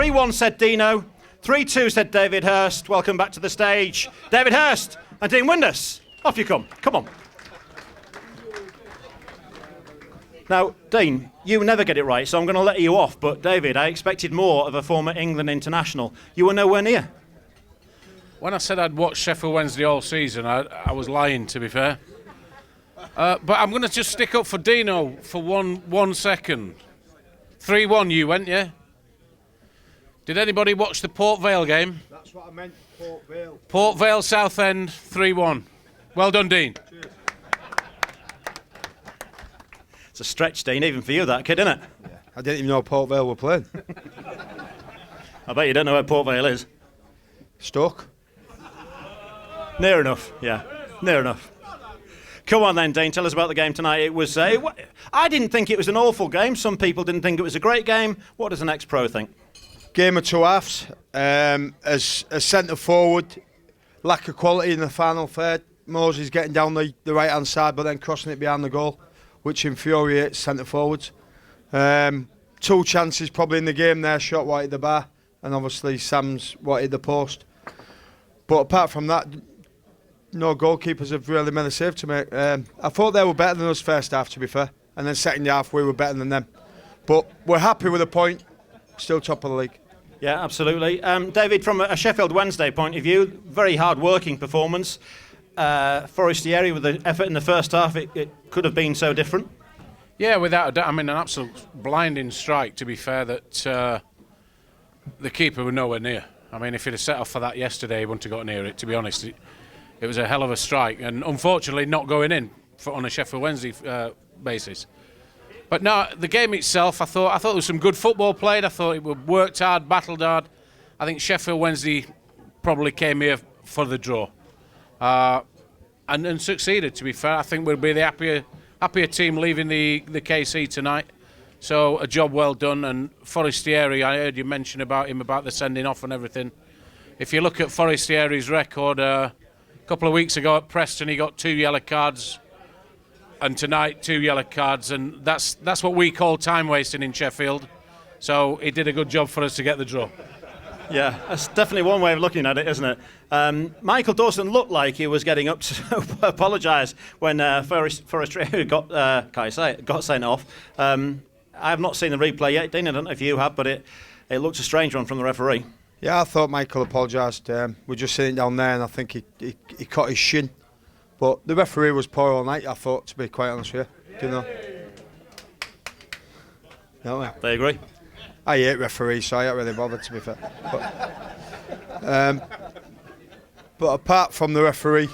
3-1 said Dino. 3-2 said David Hirst. Welcome back to the stage, David Hirst and Dean Windass. Off you come. Come on. Now, Dean, you never get it right, so I'm going to let you off. But David, I expected more of a former England international. You were nowhere near. When I said I'd watched Sheffield Wednesday all season, I was lying, to be fair. But I'm going to just stick up for Dino for one second. 3-1 you went, yeah? Did anybody watch the Port Vale game? That's what I meant, Port Vale. Port Vale Southend 3-1. Well done, Dean. Cheers. It's a stretch, Dean, even for you, that kid, isn't it? Yeah. I didn't even know Port Vale were playing. I bet you don't know where Port Vale is. Stoke. Near enough, yeah. Near enough. Come on then, Dean, tell us about the game tonight. It was. I didn't think it was an awful game. Some people didn't think it was a great game. What does an ex-pro think? Game of two halves. As a centre forward, lack of quality in the final third. Moses getting down the right hand side, but then crossing it behind the goal, which infuriates centre forwards. 2 chances probably in the game there. Shot wide at the bar, and obviously Sam's wide at the post. But apart from that, no goalkeepers have really made a save to make. I thought they were better than us first half, to be fair, and then second half we were better than them. But we're happy with a point. Still top of the league. Yeah, absolutely. David, from a Sheffield Wednesday point of view, very hard-working performance. Forestieri with the effort in the first half, it could have been so different. Yeah, without a doubt. I mean, an absolute blinding strike, to be fair, that the keeper was nowhere near. I mean, if he'd have set off for that yesterday, he wouldn't have got near it, to be honest. It was a hell of a strike, and unfortunately not going in on a Sheffield Wednesday basis. But no, the game itself, I thought there was some good football played. I thought it worked hard, battled hard. I think Sheffield Wednesday probably came here for the draw, and succeeded. To be fair, I think we'll be the happier team leaving the KC tonight. So a job well done. And Forestieri, I heard you mention about him about the sending off and everything. If you look at Forestieri's record, a couple of weeks ago at Preston he got 2 yellow cards. And tonight, 2 yellow cards, and that's what we call time wasting in Sheffield. So he did a good job for us to get the draw. Yeah, that's definitely one way of looking at it, isn't it? Michael Dawson looked like he was getting up to apologise when Forestieri got sent off. I have not seen the replay yet, Dean. I don't know if you have, but it looked a strange one from the referee. Yeah, I thought Michael apologised. We're just sitting down there, and I think he caught his shin. But the referee was poor all night, I thought, to be quite honest with you. Do you know? No, They agree? I hate referees, so I ain't really bothered, to be fair. But apart from the referee,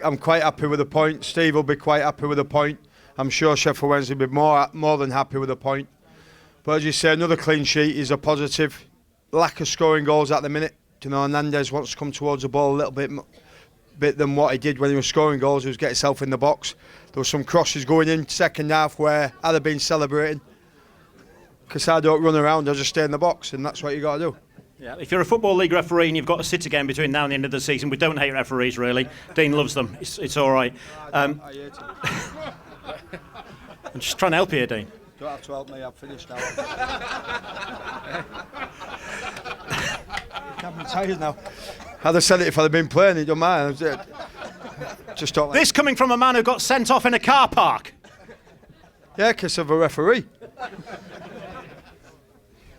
I'm quite happy with the point. Steve will be quite happy with the point. I'm sure Sheffield Wednesday will be more than happy with the point. But as you say, another clean sheet is a positive. Lack of scoring goals at the minute. Do you know, Hernandez wants to come towards the ball a little bit than what he did when he was scoring goals. He was getting himself in the box. There were some crosses going in second half where I'd have been celebrating. Because I don't run around, I just stay in the box, and that's what you got to do. Yeah, if you're a Football League referee and you've got a City game between now and the end of the season, we don't hate referees really. Dean loves them. It's all right. I hate them. I'm just trying to help you here, Dean. Don't have to help me, I've finished now. I'm tired now. I'd have said it if I'd been playing, it don't matter. Just don't. This coming from a man who got sent off in a car park. Yeah, because of a referee.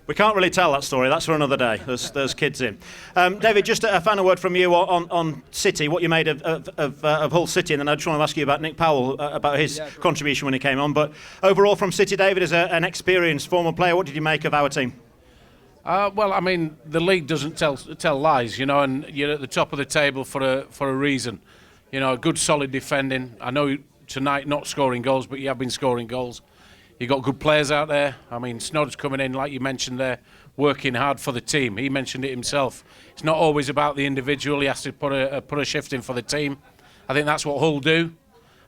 We can't really tell that story. That's for another day. There's kids in. David, just a final word from you on City, what you made of Hull City, and then I just want to ask you about Nick Powell, about his contribution when he came on. But overall from City, David, as an experienced former player, what did you make of our team? Well, I mean, the league doesn't tell lies, you know, and you're at the top of the table for a reason. You know, good solid defending. I know tonight not scoring goals, but you have been scoring goals. You got good players out there. I mean, Snod's coming in, like you mentioned there, working hard for the team. He mentioned it himself. It's not always about the individual. He has to put a shift in for the team. I think that's what Hull do.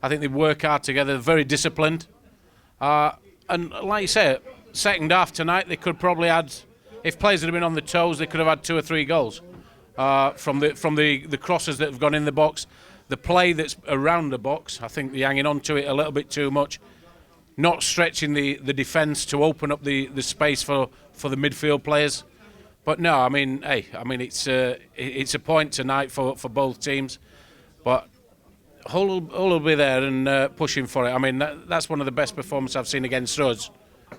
I think they work hard together. They're very disciplined. And like you say, second half tonight, they could probably add. If players had been on the toes, they could have had 2 or 3 goals from the crosses that have gone in the box. The play that's around the box, I think they're hanging on to it a little bit too much. Not stretching the defence to open up the space for the midfield players. But no, I mean, hey, I mean it's a point tonight for both teams, but Hull will be there and pushing for it. I mean that's one of the best performances I've seen against us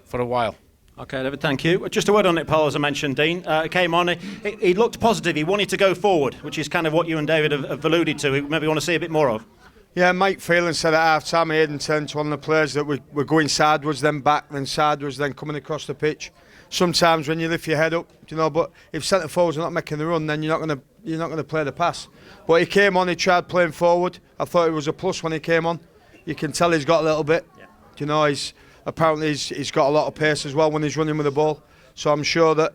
for a while. Okay, David, thank you. Just a word on Nick Powell, as I mentioned, Dean. Came on, he looked positive. He wanted to go forward, which is kind of what you and David have alluded to. We maybe want to see a bit more of. Yeah, Mike Phelan said at half-time, he hadn't turned to one of the players that we're going sideways, then back, then sideways, then coming across the pitch. Sometimes when you lift your head up, but if centre forwards are not making the run, then you're not going to play the pass. But he came on, he tried playing forward. I thought it was a plus when he came on. You can tell he's got a little bit. Yeah. He's got a lot of pace as well when he's running with the ball. So I'm sure that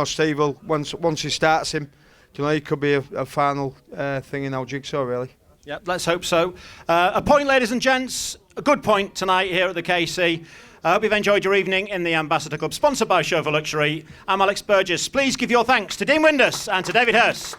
Steve will once he starts him, he could be a final thing in our jigsaw really. Yeah, let's hope so. A point, ladies and gents, a good point tonight here at the KC. I hope you've enjoyed your evening in the Ambassador Club, sponsored by Chauffeur Luxury. I'm Alex Burgess. Please give your thanks to Dean Windass and to David Hirst.